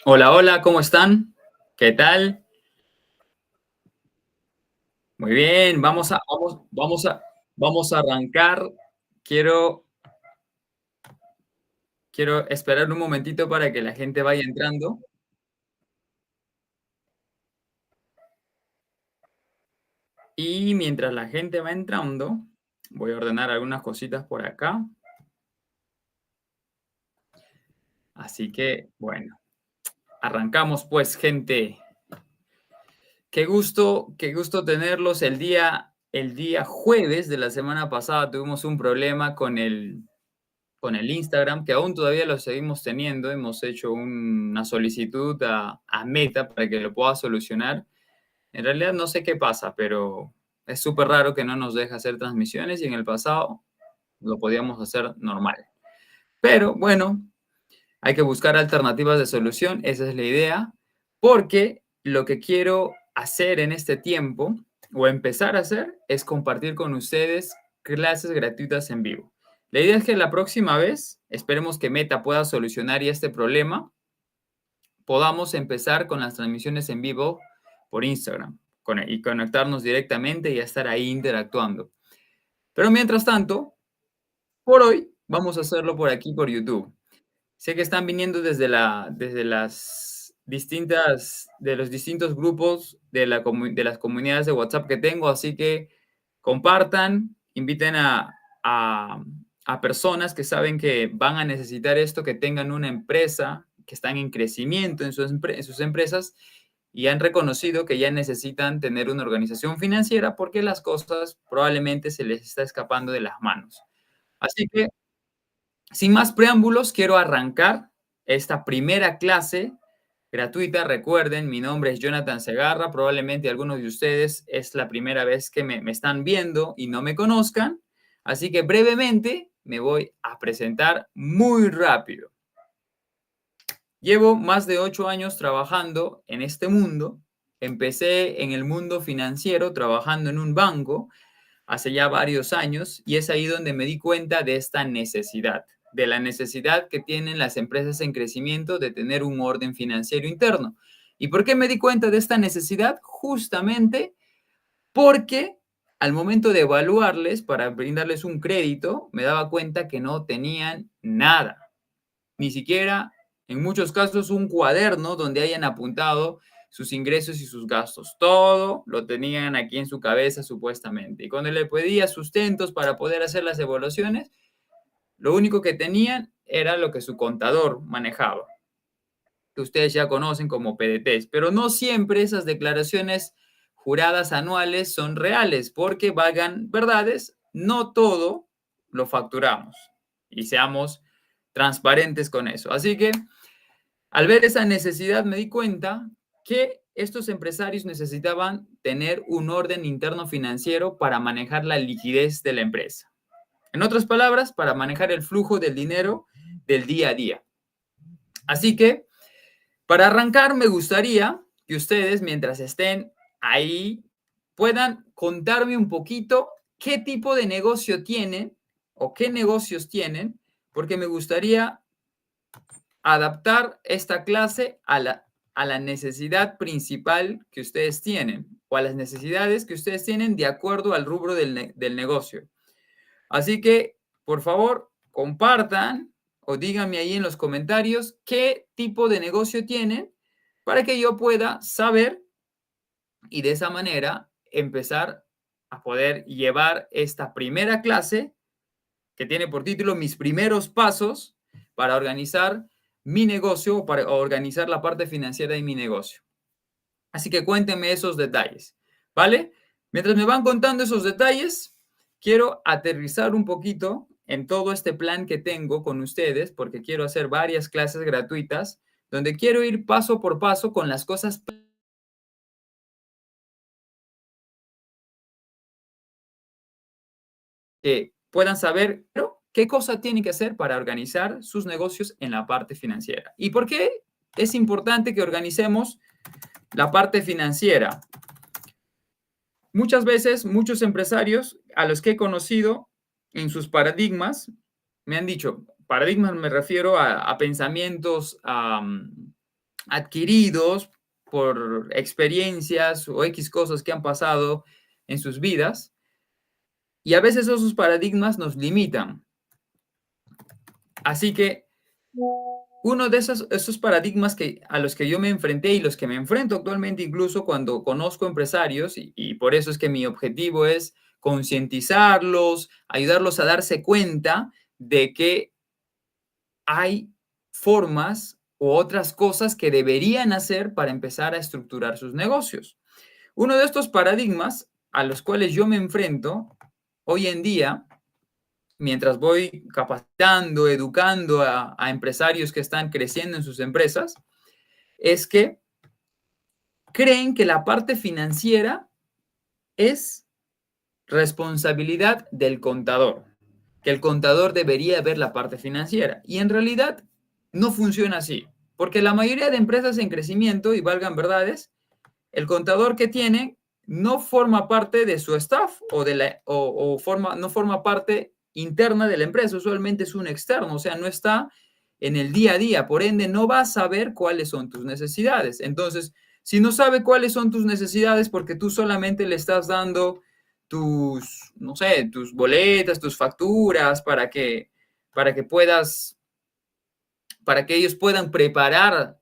Hola, hola, ¿cómo están? ¿Qué tal? Muy bien, vamos a arrancar. Quiero, quiero esperar un momentito para que la gente vaya entrando. Y mientras la gente va entrando, voy a ordenar algunas cositas por acá. Así que, bueno, arrancamos pues, gente. Qué gusto tenerlos. El día jueves de la semana pasada tuvimos un problema con el Instagram, que aún todavía lo seguimos teniendo. Hemos hecho una solicitud a Meta para que lo pueda solucionar. En realidad no sé qué pasa, pero es súper raro que no nos deje hacer transmisiones y en el pasado lo podíamos hacer normal. Pero bueno, hay que buscar alternativas de solución, esa es la idea, porque lo que quiero hacer en este tiempo, o empezar a hacer, es compartir con ustedes clases gratuitas en vivo. La idea es que la próxima vez, esperemos que Meta pueda solucionar ya este problema, podamos empezar con las transmisiones en vivo por Instagram y conectarnos directamente y estar ahí interactuando. Pero mientras tanto, por hoy, vamos a hacerlo por aquí, por YouTube. Sé que están viniendo desde de los distintos grupos de las comunidades de WhatsApp que tengo, así que compartan, inviten a, a personas que saben que van a necesitar esto, que tengan una empresa, que están en crecimiento en sus empresas y han reconocido que ya necesitan tener una organización financiera porque las cosas probablemente se les está escapando de las manos. Así que sin más preámbulos, quiero arrancar esta primera clase gratuita. Recuerden, mi nombre es Jonathan Segarra. Probablemente algunos de ustedes es la primera vez que me están viendo y no me conozcan. Así que brevemente me voy a presentar muy rápido. Llevo más de 8 años trabajando en este mundo. Empecé en el mundo financiero trabajando en un banco hace ya varios años y es ahí donde me di cuenta de esta necesidad, de la necesidad que tienen las empresas en crecimiento de tener un orden financiero interno. ¿Y por qué me di cuenta de esta necesidad? Justamente porque al momento de evaluarles para brindarles un crédito, me daba cuenta que no tenían nada, ni siquiera en muchos casos un cuaderno donde hayan apuntado sus ingresos y sus gastos. Todo lo tenían aquí en su cabeza supuestamente. Y cuando le pedía sustentos para poder hacer las evaluaciones, lo único que tenían era lo que su contador manejaba, que ustedes ya conocen como PDTs. Pero no siempre esas declaraciones juradas anuales son reales, porque valgan verdades, no todo lo facturamos. Y seamos transparentes con eso. Así que al ver esa necesidad me di cuenta que estos empresarios necesitaban tener un orden interno financiero para manejar la liquidez de la empresa. En otras palabras, para manejar el flujo del dinero del día a día. Así que, para arrancar, me gustaría que ustedes, mientras estén ahí, puedan contarme un poquito qué tipo de negocio tienen o qué negocios tienen, porque me gustaría adaptar esta clase a la necesidad principal que ustedes tienen o a las necesidades que ustedes tienen de acuerdo al rubro del negocio. Así que, por favor, compartan o díganme ahí en los comentarios qué tipo de negocio tienen para que yo pueda saber y de esa manera empezar a poder llevar esta primera clase que tiene por título Mis primeros pasos para organizar mi negocio o para organizar la parte financiera de mi negocio. Así que cuéntenme esos detalles, ¿vale? Mientras me van contando esos detalles, quiero aterrizar un poquito en todo este plan que tengo con ustedes, porque quiero hacer varias clases gratuitas, donde quiero ir paso por paso con las cosas que puedan saber qué cosa tienen que hacer para organizar sus negocios en la parte financiera. ¿Y por qué es importante que organicemos la parte financiera? Muchas veces, muchos empresarios a los que he conocido en sus paradigmas me han dicho, paradigmas me refiero a pensamientos adquiridos por experiencias o X cosas que han pasado en sus vidas. Y a veces esos paradigmas nos limitan. Así que uno de esos paradigmas a los que yo me enfrenté y los que me enfrento actualmente incluso cuando conozco empresarios, y por eso es que mi objetivo es concientizarlos, ayudarlos a darse cuenta de que hay formas u otras cosas que deberían hacer para empezar a estructurar sus negocios. Uno de estos paradigmas a los cuales yo me enfrento hoy en día, mientras voy capacitando, educando a empresarios que están creciendo en sus empresas, es que creen que la parte financiera es responsabilidad del contador, que el contador debería ver la parte financiera. Y en realidad no funciona así, porque la mayoría de empresas en crecimiento, y valgan verdades, el contador que tiene no forma parte de su staff no forma parte interna de la empresa, usualmente es un externo, o sea, no está en el día a día, por ende no va a saber cuáles son tus necesidades. Entonces, si no sabe cuáles son tus necesidades porque tú solamente le estás dando tus, no sé, tus boletas, tus facturas para que ellos puedan preparar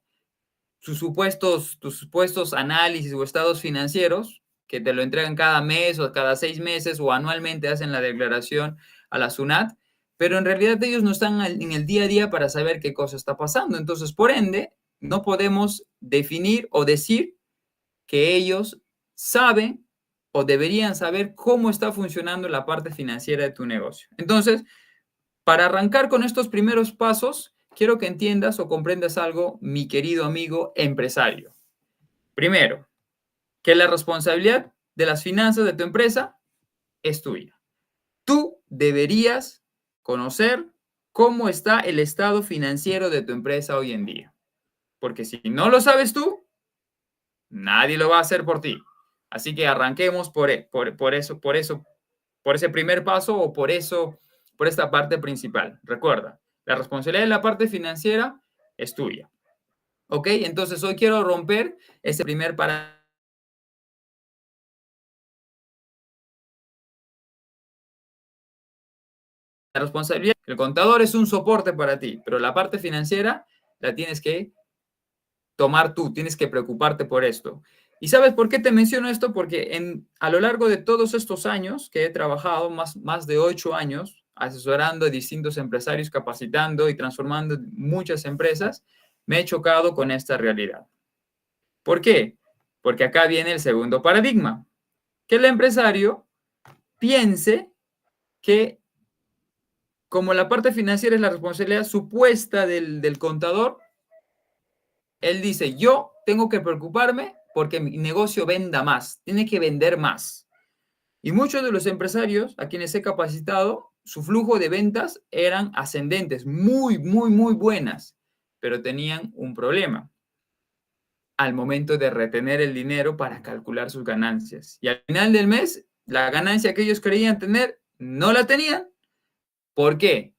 tus supuestos análisis o estados financieros, que te lo entregan cada mes o cada 6 meses o anualmente hacen la declaración a la SUNAT, pero en realidad ellos no están en el día a día para saber qué cosa está pasando. Entonces, por ende, no podemos definir o decir que ellos saben o deberían saber cómo está funcionando la parte financiera de tu negocio. Entonces, para arrancar con estos primeros pasos, quiero que entiendas o comprendas algo, mi querido amigo empresario. Primero, que la responsabilidad de las finanzas de tu empresa es tuya. Tú deberías conocer cómo está el estado financiero de tu empresa hoy en día. Porque si no lo sabes tú, nadie lo va a hacer por ti. Así que arranquemos por ese primer paso o por esta parte principal. Recuerda, la responsabilidad de la parte financiera es tuya. ¿Ok? Entonces hoy quiero romper ese primer paradigma. La responsabilidad, el contador es un soporte para ti, pero la parte financiera la tienes que tomar tú, tienes que preocuparte por esto. ¿Y sabes por qué te menciono esto? Porque a lo largo de todos estos años que he trabajado, más de 8 años, asesorando a distintos empresarios, capacitando y transformando muchas empresas, me he chocado con esta realidad. ¿Por qué? Porque acá viene el segundo paradigma, que el empresario piense que como la parte financiera es la responsabilidad supuesta del contador, él dice, yo tengo que preocuparme porque mi negocio venda más, tiene que vender más. Y muchos de los empresarios a quienes he capacitado, su flujo de ventas eran ascendentes, muy, muy, muy buenas, pero tenían un problema al momento de retener el dinero para calcular sus ganancias. Y al final del mes, la ganancia que ellos creían tener no la tenían. ¿Por qué?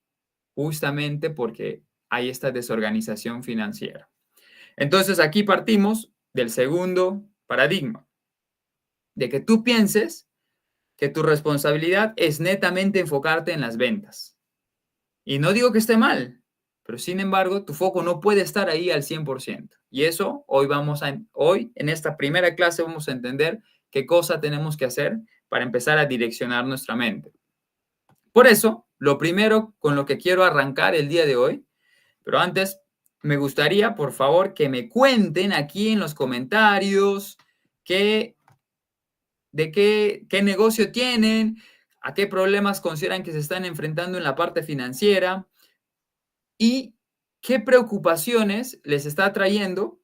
Justamente porque hay esta desorganización financiera. Entonces aquí partimos del segundo paradigma, de que tú pienses que tu responsabilidad es netamente enfocarte en las ventas. Y no digo que esté mal, pero sin embargo tu foco no puede estar ahí al 100%. Y eso hoy en esta primera clase vamos a entender qué cosa tenemos que hacer para empezar a direccionar nuestra mente. Por eso, lo primero con lo que quiero arrancar el día de hoy, pero antes me gustaría, por favor, que me cuenten aquí en los comentarios qué negocio tienen, a qué problemas consideran que se están enfrentando en la parte financiera y qué preocupaciones les está trayendo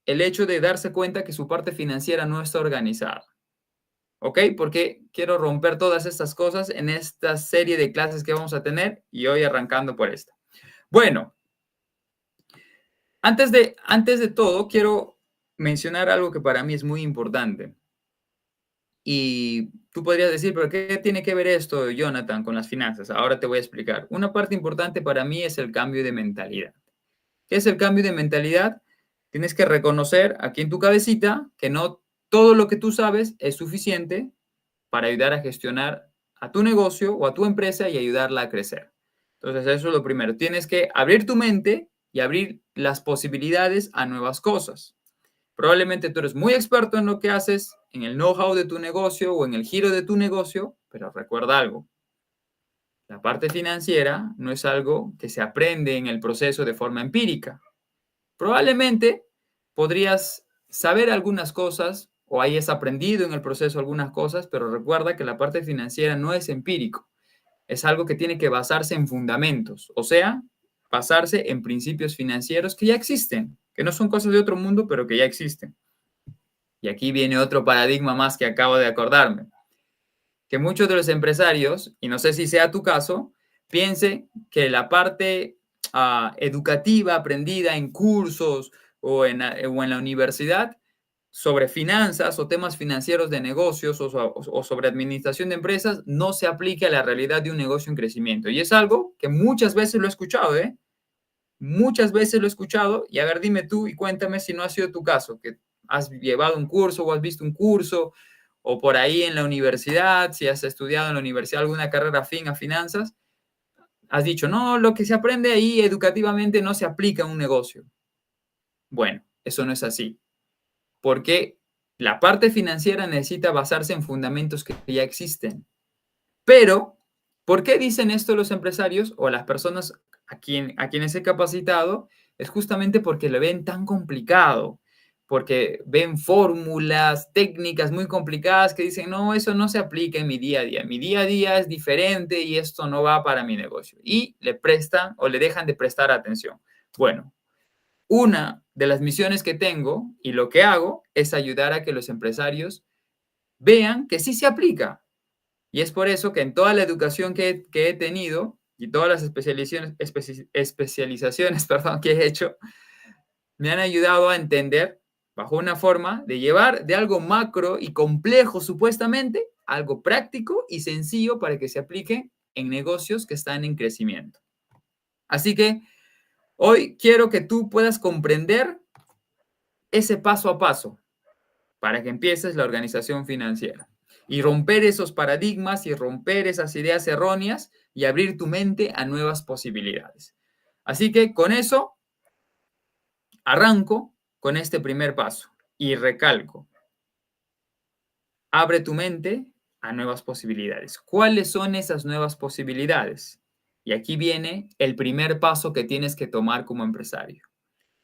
el hecho de darse cuenta que su parte financiera no está organizada. ¿Ok? Porque quiero romper todas estas cosas en esta serie de clases que vamos a tener y hoy arrancando por esta. Bueno, antes de todo, quiero mencionar algo que para mí es muy importante. Y tú podrías decir, pero ¿qué tiene que ver esto, Jonathan, con las finanzas? Ahora te voy a explicar. Una parte importante para mí es el cambio de mentalidad. ¿Qué es el cambio de mentalidad? Tienes que reconocer aquí en tu cabecita que no todo lo que tú sabes es suficiente para ayudar a gestionar a tu negocio o a tu empresa y ayudarla a crecer. Entonces, eso es lo primero. Tienes que abrir tu mente y abrir las posibilidades a nuevas cosas. Probablemente tú eres muy experto en lo que haces, en el know-how de tu negocio o en el giro de tu negocio, pero recuerda algo. La parte financiera no es algo que se aprende en el proceso de forma empírica. Probablemente podrías saber algunas cosas o hayas aprendido en el proceso algunas cosas, pero recuerda que la parte financiera no es empírico. Es algo que tiene que basarse en fundamentos, o sea, basarse en principios financieros que ya existen, que no son cosas de otro mundo, pero que ya existen. Y aquí viene otro paradigma más que acabo de acordarme, que muchos de los empresarios, y no sé si sea tu caso, piensen que la parte educativa aprendida en cursos o en la universidad sobre finanzas o temas financieros de negocios o sobre administración de empresas no se aplique a la realidad de un negocio en crecimiento. Y es algo que muchas veces lo he escuchado, ¿eh? Muchas veces lo he escuchado y a ver, dime tú y cuéntame si no ha sido tu caso, que has llevado un curso o has visto un curso o por ahí en la universidad, si has estudiado en la universidad alguna carrera afín a finanzas, has dicho, no, lo que se aprende ahí educativamente no se aplica en un negocio. Bueno, eso no es así, porque la parte financiera necesita basarse en fundamentos que ya existen. Pero, ¿por qué dicen esto los empresarios o las personas a quienes he capacitado? Es justamente porque lo ven tan complicado, porque ven fórmulas, técnicas muy complicadas que dicen, no, eso no se aplica en mi día a día. Mi día a día es diferente y esto no va para mi negocio. Y le prestan o le dejan de prestar atención. Bueno, una de las misiones que tengo y lo que hago es ayudar a que los empresarios vean que sí se aplica, y es por eso que en toda la educación que he tenido y todas las especializaciones perdón, que he hecho, me han ayudado a entender bajo una forma de llevar de algo macro y complejo supuestamente, algo práctico y sencillo para que se aplique en negocios que están en crecimiento. Así que hoy quiero que tú puedas comprender ese paso a paso para que empieces la organización financiera y romper esos paradigmas y romper esas ideas erróneas y abrir tu mente a nuevas posibilidades. Así que con eso arranco con este primer paso y recalco, abre tu mente a nuevas posibilidades. ¿Cuáles son esas nuevas posibilidades? Y aquí viene el primer paso que tienes que tomar como empresario.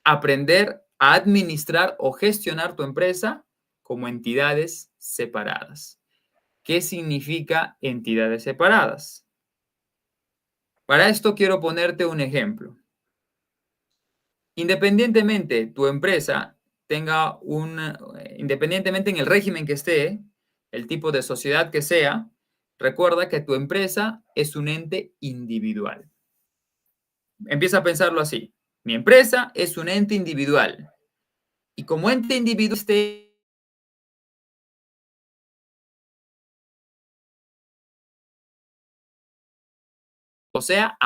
Aprender a administrar o gestionar tu empresa como entidades separadas. ¿Qué significa entidades separadas? Para esto quiero ponerte un ejemplo. Independientemente tu empresa tenga independientemente en el régimen que esté, el tipo de sociedad que sea, recuerda que tu empresa es un ente individual. Empieza a pensarlo así. Mi empresa es un ente individual. Y como ente individual o sea,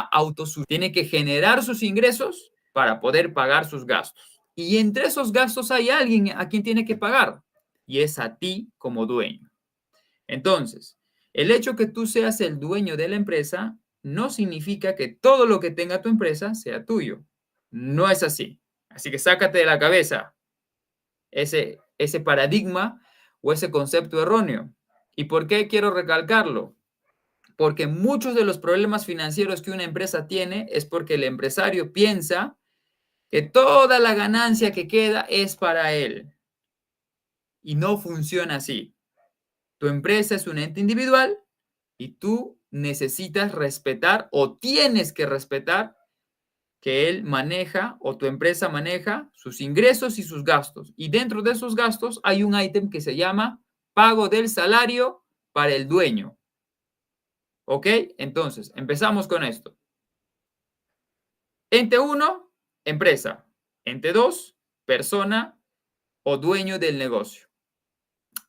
tiene que generar sus ingresos para poder pagar sus gastos. Y entre esos gastos hay alguien a quien tiene que pagar, y es a ti como dueño. Entonces, el hecho que tú seas el dueño de la empresa no significa que todo lo que tenga tu empresa sea tuyo. No es así. Así que sácate de la cabeza ese paradigma o ese concepto erróneo. ¿Y por qué quiero recalcarlo? Porque muchos de los problemas financieros que una empresa tiene es porque el empresario piensa que toda la ganancia que queda es para él. Y no funciona así. Tu empresa es un ente individual y tú necesitas respetar o tienes que respetar que él maneja o tu empresa maneja sus ingresos y sus gastos. Y dentro de esos gastos hay un ítem que se llama pago del salario para el dueño. ¿Ok? Entonces, empezamos con esto. Ente 1, empresa. Ente 2, persona o dueño del negocio.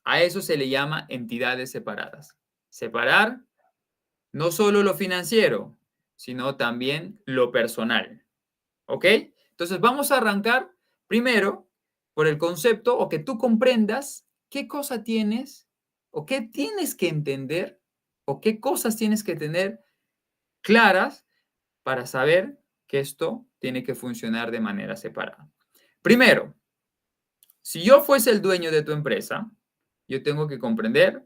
A eso se le llama entidades separadas. Separar no solo lo financiero, sino también lo personal. ¿Ok? Entonces vamos a arrancar primero por el concepto o que tú comprendas qué cosa tienes o qué tienes que entender o qué cosas tienes que tener claras para saber que esto tiene que funcionar de manera separada. Primero, si yo fuese el dueño de tu empresa, yo tengo que comprender,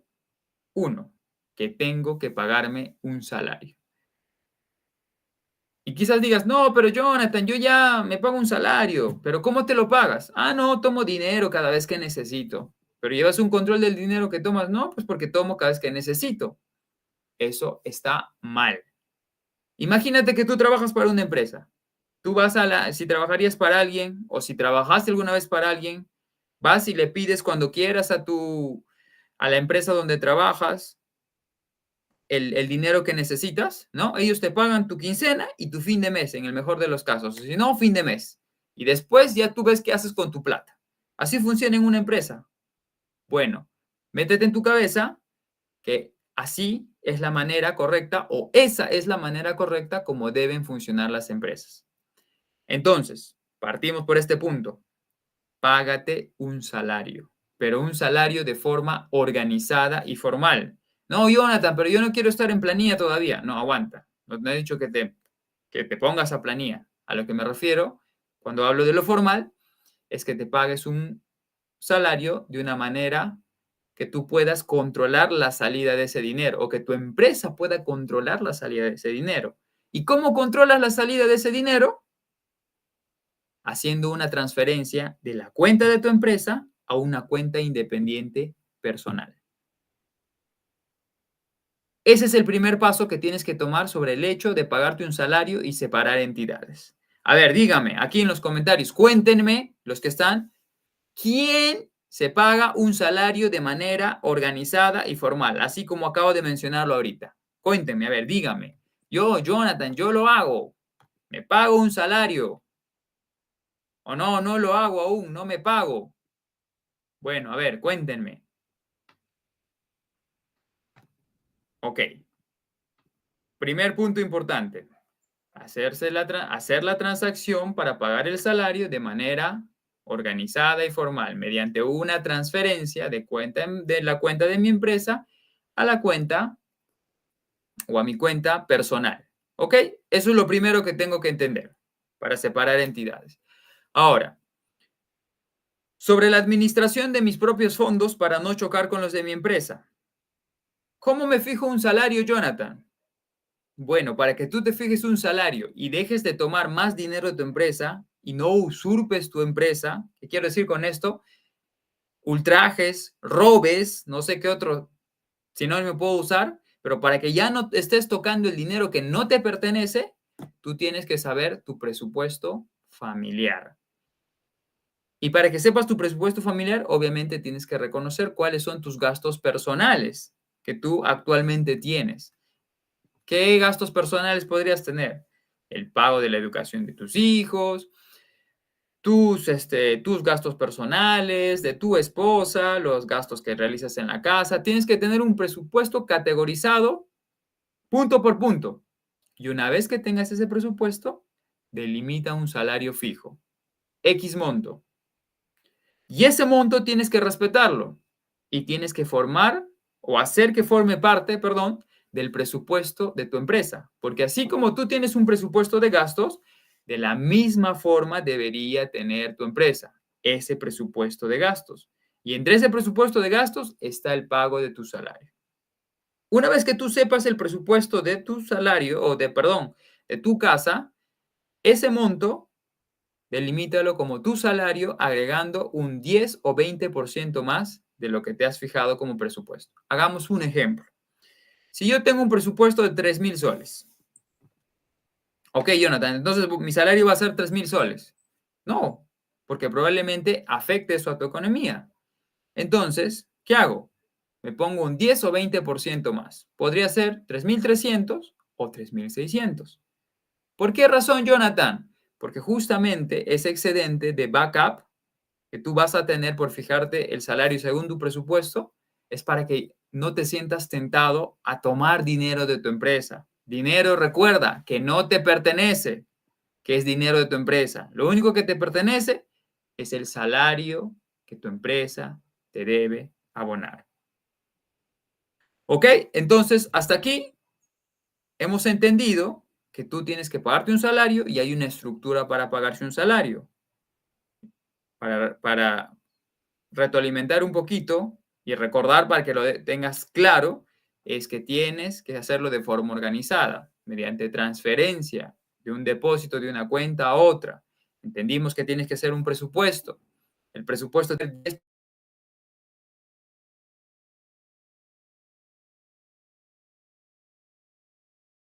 uno, que tengo que pagarme un salario. Y quizás digas, no, pero Jonathan, yo ya me pago un salario, pero ¿cómo te lo pagas? Ah, no, tomo dinero cada vez que necesito. Pero llevas un control del dinero que tomas, no, pues porque tomo cada vez que necesito. Eso está mal. Imagínate que tú trabajas para una empresa. Tú vas si trabajarías para alguien o si trabajaste alguna vez para alguien, vas y le pides cuando quieras a la empresa donde trabajas el dinero que necesitas, ¿no? Ellos te pagan tu quincena y tu fin de mes, en el mejor de los casos. Si no, fin de mes. Y después ya tú ves qué haces con tu plata. Así funciona en una empresa. Bueno, métete en tu cabeza que así es la manera correcta o esa es la manera correcta como deben funcionar las empresas. Entonces, partimos por este punto. Págate un salario, pero un salario de forma organizada y formal. No, Jonathan, pero yo no quiero estar en planilla todavía. No, aguanta. No he dicho que te pongas a planilla. A lo que me refiero, cuando hablo de lo formal, es que te pagues un salario de una manera que tú puedas controlar la salida de ese dinero o que tu empresa pueda controlar la salida de ese dinero. ¿Y cómo controlas la salida de ese dinero? Haciendo una transferencia de la cuenta de tu empresa a una cuenta independiente personal. Ese es el primer paso que tienes que tomar sobre el hecho de pagarte un salario y separar entidades. A ver, dígame aquí en los comentarios, cuéntenme los que están, ¿quién se paga un salario de manera organizada y formal? Así como acabo de mencionarlo ahorita. Cuéntenme, a ver, dígame. Yo, Jonathan, yo lo hago. Me pago un salario. O no, no lo hago aún, no me pago. Bueno, a ver, cuéntenme. Ok. Primer punto importante. Hacer la transacción para pagar el salario de manera organizada y formal mediante una transferencia de la cuenta de mi empresa a la cuenta o a mi cuenta personal. ¿Ok? Eso es lo primero que tengo que entender para separar entidades. Ahora, sobre la administración de mis propios fondos para no chocar con los de mi empresa. ¿Cómo me fijo un salario, Jonathan? Bueno, para que tú te fijes un salario y dejes de tomar más dinero de tu empresa y no usurpes tu empresa, ¿qué quiero decir con esto? Ultrajes, robes, no sé qué otro sinónimo puedo usar, pero para que ya no estés tocando el dinero que no te pertenece, tú tienes que saber tu presupuesto familiar. Y para que sepas tu presupuesto familiar, obviamente tienes que reconocer cuáles son tus gastos personales que tú actualmente tienes. ¿Qué gastos personales podrías tener? El pago de la educación de tus hijos, tus gastos personales, de tu esposa, los gastos que realizas en la casa. Tienes que tener un presupuesto categorizado punto por punto. Y una vez que tengas ese presupuesto, delimita un salario fijo, X monto. Y ese monto tienes que respetarlo y tienes que formar o hacer que forme parte, perdón, del presupuesto de tu empresa. Porque así como tú tienes un presupuesto de gastos, de la misma forma debería tener tu empresa ese presupuesto de gastos. Y entre ese presupuesto de gastos está el pago de tu salario. Una vez que tú sepas el presupuesto de tu salario, de tu casa, ese monto delimítalo como tu salario agregando un 10 o 20% más de lo que te has fijado como presupuesto. Hagamos un ejemplo. Si yo tengo un presupuesto de 3,000 soles. Ok, Jonathan, entonces mi salario va a ser 3,000 soles. No, porque probablemente afecte eso a tu economía. Entonces, ¿qué hago? Me pongo un 10 o 20% más. Podría ser 3,300 o 3,600. ¿Por qué razón, Jonathan? Porque justamente ese excedente de backup que tú vas a tener por fijarte el salario según tu presupuesto es para que no te sientas tentado a tomar dinero de tu empresa. Dinero, recuerda, que no te pertenece, que es dinero de tu empresa. Lo único que te pertenece es el salario que tu empresa te debe abonar. ¿Ok? Entonces, hasta aquí hemos entendido que tú tienes que pagarte un salario y hay una estructura para pagarse un salario. Para retroalimentar un poquito y recordar para que lo tengas claro, es que tienes que hacerlo de forma organizada, mediante transferencia de un depósito de una cuenta a otra. Entendimos que tienes que hacer un presupuesto. El presupuesto es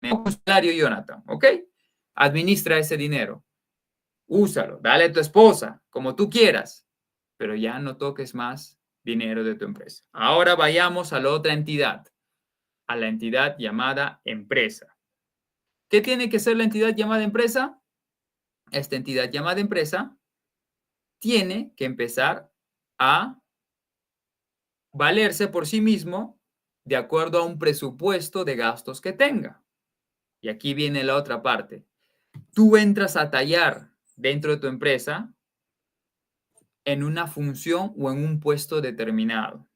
un salario, Jonathan, ¿ok? Administra ese dinero, úsalo, dale a tu esposa, como tú quieras, pero ya no toques más dinero de tu empresa. Ahora vayamos a la otra entidad, a la entidad llamada empresa. ¿Qué tiene que ser la entidad llamada empresa? Esta entidad llamada empresa tiene que empezar a valerse por sí mismo de acuerdo a un presupuesto de gastos que tenga. Y aquí viene la otra parte. Tú entras a tallar dentro de tu empresa en una función o en un puesto determinado.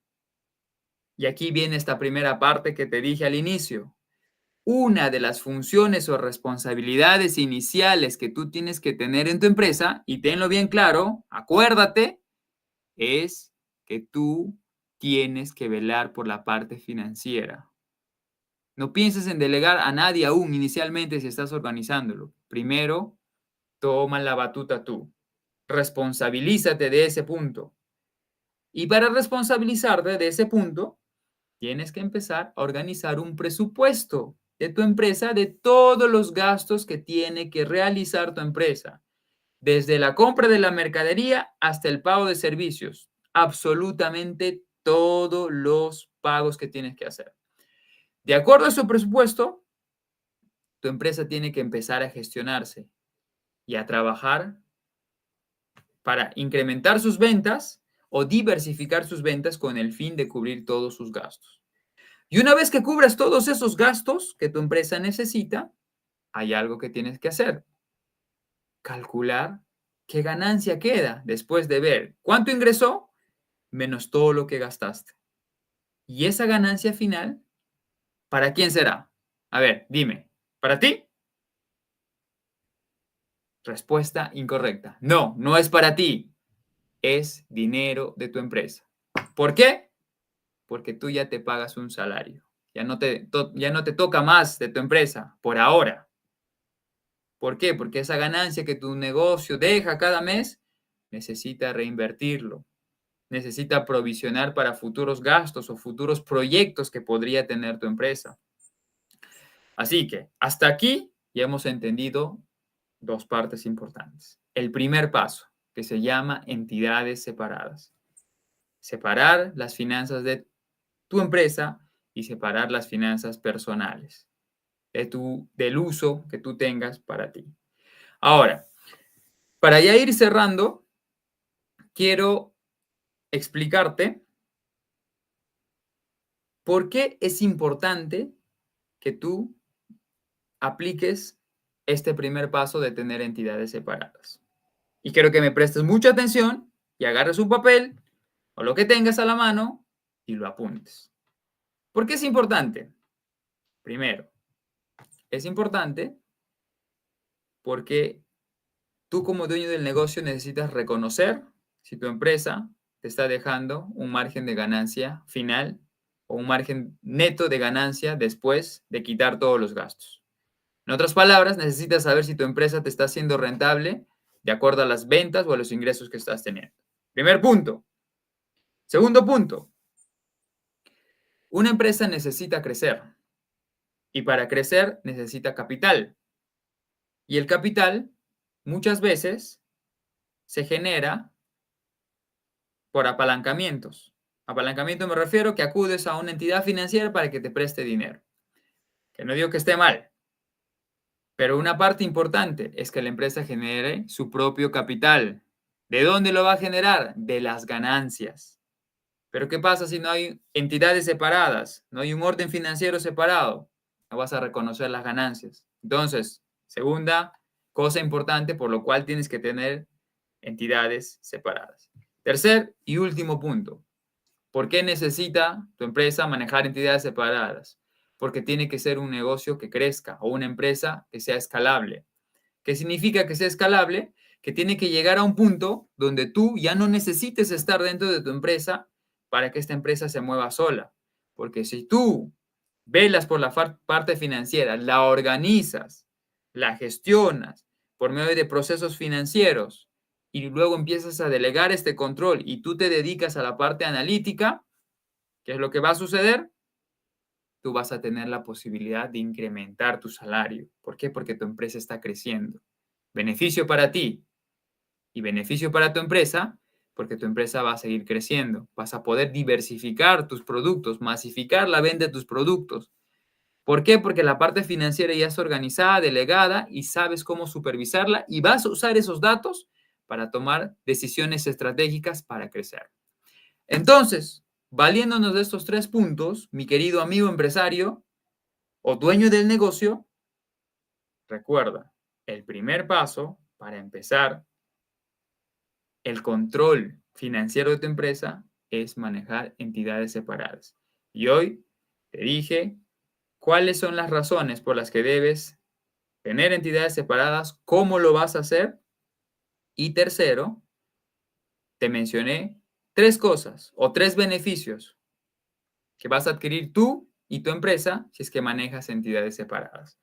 Y aquí viene esta primera parte que te dije al inicio. Una de las funciones o responsabilidades iniciales que tú tienes que tener en tu empresa, y tenlo bien claro, acuérdate, es que tú tienes que velar por la parte financiera. No pienses en delegar a nadie aún inicialmente si estás organizándolo. Primero, toma la batuta tú. Responsabilízate de ese punto. Y para responsabilizarte de ese punto, tienes que empezar a organizar un presupuesto de tu empresa de todos los gastos que tiene que realizar tu empresa, desde la compra de la mercadería hasta el pago de servicios, absolutamente todos los pagos que tienes que hacer. De acuerdo a su presupuesto, tu empresa tiene que empezar a gestionarse y a trabajar para incrementar sus ventas o diversificar sus ventas con el fin de cubrir todos sus gastos. Y una vez que cubras todos esos gastos que tu empresa necesita, hay algo que tienes que hacer. Calcular qué ganancia queda después de ver cuánto ingresó menos todo lo que gastaste. Y esa ganancia final, ¿para quién será? A ver, dime, ¿para ti? Respuesta incorrecta. No, no es para ti. Es dinero de tu empresa. ¿Por qué? Porque tú ya te pagas un salario. Ya no te toca más de tu empresa por ahora. ¿Por qué? Porque esa ganancia que tu negocio deja cada mes necesita reinvertirlo, necesita provisionar para futuros gastos o futuros proyectos que podría tener tu empresa. Así que hasta aquí ya hemos entendido dos partes importantes. El primer paso, que se llama entidades separadas. Separar las finanzas de tu empresa y separar las finanzas personales del uso que tú tengas para ti. Ahora, para ya ir cerrando, quiero explicarte por qué es importante que tú apliques este primer paso de tener entidades separadas. Y quiero que me prestes mucha atención y agarres un papel o lo que tengas a la mano y lo apuntes. ¿Por qué es importante? Primero, es importante porque tú como dueño del negocio necesitas reconocer si tu empresa te está dejando un margen de ganancia final o un margen neto de ganancia después de quitar todos los gastos. En otras palabras, necesitas saber si tu empresa te está haciendo rentable de acuerdo a las ventas o a los ingresos que estás teniendo. Primer punto. Segundo punto. Una empresa necesita crecer y para crecer necesita capital. Y el capital muchas veces se genera por apalancamientos. Apalancamiento me refiero que acudes a una entidad financiera para que te preste dinero. Que no digo que esté mal, pero una parte importante es que la empresa genere su propio capital. ¿De dónde lo va a generar? De las ganancias. Pero ¿qué pasa si no hay entidades separadas? No hay un orden financiero separado. No vas a reconocer las ganancias. Entonces, segunda cosa importante por lo cual tienes que tener entidades separadas. Tercer y último punto. ¿Por qué necesita tu empresa manejar entidades separadas? Porque tiene que ser un negocio que crezca o una empresa que sea escalable. ¿Qué significa que sea escalable? Que tiene que llegar a un punto donde tú ya no necesites estar dentro de tu empresa para que esta empresa se mueva sola. Porque si tú velas por la parte financiera, la organizas, la gestionas por medio de procesos financieros y luego empiezas a delegar este control y tú te dedicas a la parte analítica, ¿qué es lo que va a suceder? Tú vas a tener la posibilidad de incrementar tu salario. ¿Por qué? Porque tu empresa está creciendo. Beneficio para ti y beneficio para tu empresa, porque tu empresa va a seguir creciendo. Vas a poder diversificar tus productos, masificar la venta de tus productos. ¿Por qué? Porque la parte financiera ya está organizada, delegada y sabes cómo supervisarla y vas a usar esos datos para tomar decisiones estratégicas para crecer. Entonces, valiéndonos de estos 3 puntos, mi querido amigo empresario o dueño del negocio, recuerda, el primer paso para empezar el control financiero de tu empresa es manejar entidades separadas. Y hoy te dije cuáles son las razones por las que debes tener entidades separadas, cómo lo vas a hacer. Y tercero, te mencioné 3 cosas o 3 beneficios que vas a adquirir tú y tu empresa si es que manejas entidades separadas.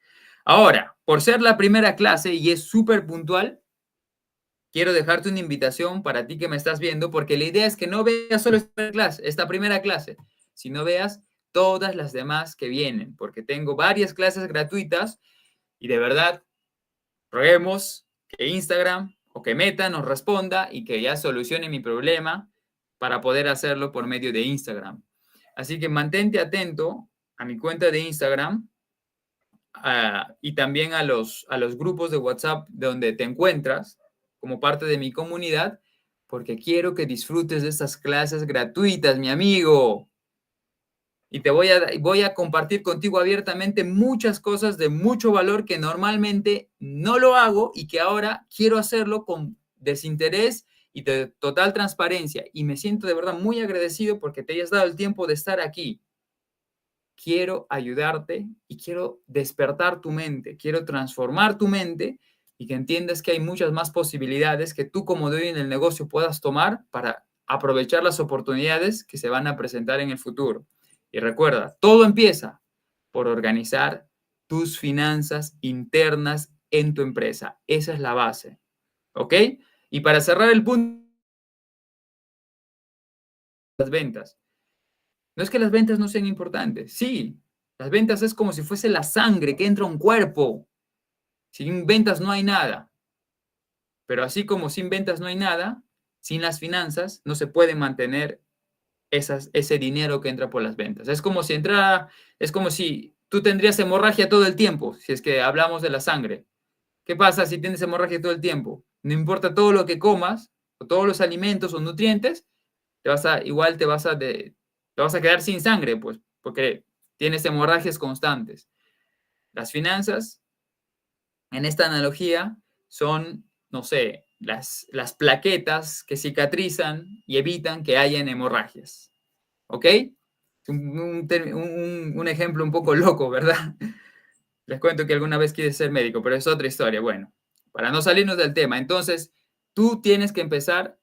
Ahora, por ser la primera clase y es súper puntual, quiero dejarte una invitación para ti que me estás viendo, porque la idea es que no veas solo esta primera clase, sino veas todas las demás que vienen, porque tengo varias clases gratuitas y de verdad, roguemos que Instagram o que Meta nos responda y que ya solucione mi problema para poder hacerlo por medio de Instagram. Así que mantente atento a mi cuenta de Instagram y también a los grupos de WhatsApp donde te encuentras como parte de mi comunidad, porque quiero que disfrutes de estas clases gratuitas, mi amigo. Y te voy a compartir contigo abiertamente muchas cosas de mucho valor que normalmente no lo hago y que ahora quiero hacerlo con desinterés y de total transparencia. Y me siento de verdad muy agradecido porque te hayas dado el tiempo de estar aquí. Quiero ayudarte y quiero despertar tu mente, quiero transformar tu mente y que entiendas que hay muchas más posibilidades que tú como dueño en el negocio puedas tomar para aprovechar las oportunidades que se van a presentar en el futuro. Y recuerda, todo empieza por organizar tus finanzas internas en tu empresa. Esa es la base. ¿Ok? Y para cerrar el punto, las ventas. No es que las ventas no sean importantes. Sí, las ventas es como si fuese la sangre que entra a un cuerpo. Sin ventas no hay nada. Pero así como sin ventas no hay nada, sin las finanzas no se puede mantener ese dinero que entra por las ventas. Es como si tú tendrías hemorragia todo el tiempo, si es que hablamos de la sangre. ¿Qué pasa si tienes hemorragia todo el tiempo? No importa todo lo que comas, o todos los alimentos o nutrientes, te vas a quedar sin sangre, pues, porque tienes hemorragias constantes. Las finanzas, en esta analogía, son, no sé, las plaquetas que cicatrizan y evitan que hayan hemorragias. ¿Ok? Un ejemplo un poco loco, ¿verdad? Les cuento que alguna vez quise ser médico, pero es otra historia. Bueno, para no salirnos del tema, entonces, tú tienes que empezar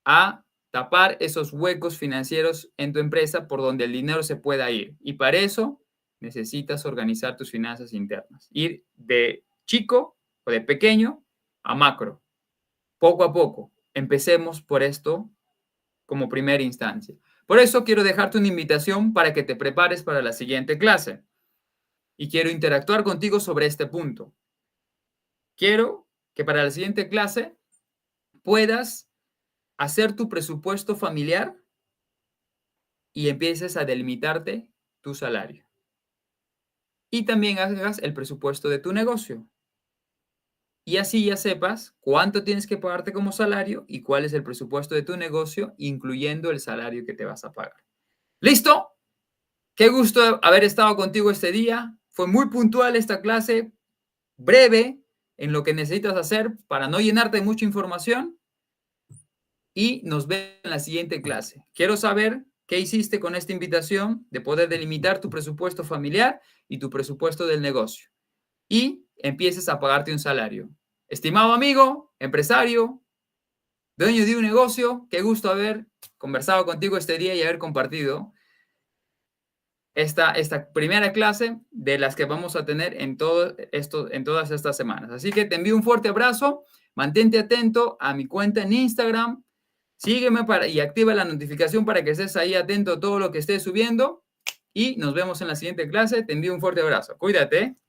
a tapar esos huecos financieros en tu empresa por donde el dinero se pueda ir. Y para eso necesitas organizar tus finanzas internas. Ir de chico o de pequeño a macro, poco a poco. Empecemos por esto como primera instancia. Por eso quiero dejarte una invitación para que te prepares para la siguiente clase. Y quiero interactuar contigo sobre este punto. Quiero que para la siguiente clase puedas hacer tu presupuesto familiar y empieces a delimitarte tu salario. Y también hagas el presupuesto de tu negocio. Y así ya sepas cuánto tienes que pagarte como salario y cuál es el presupuesto de tu negocio, incluyendo el salario que te vas a pagar. ¿Listo? Qué gusto haber estado contigo este día. Fue muy puntual esta clase, breve en lo que necesitas hacer para no llenarte de mucha información. y nos vemos en la siguiente clase. Quiero saber qué hiciste con esta invitación de poder delimitar tu presupuesto familiar y tu presupuesto del negocio. Y empieces a pagarte un salario. Estimado amigo, empresario, dueño de un negocio, qué gusto haber conversado contigo este día y haber compartido esta primera clase de las que vamos a tener en todas estas semanas. Así que te envío un fuerte abrazo, mantente atento a mi cuenta en Instagram, sígueme y activa la notificación para que estés ahí atento a todo lo que esté subiendo y nos vemos en la siguiente clase. Te envío un fuerte abrazo. Cuídate.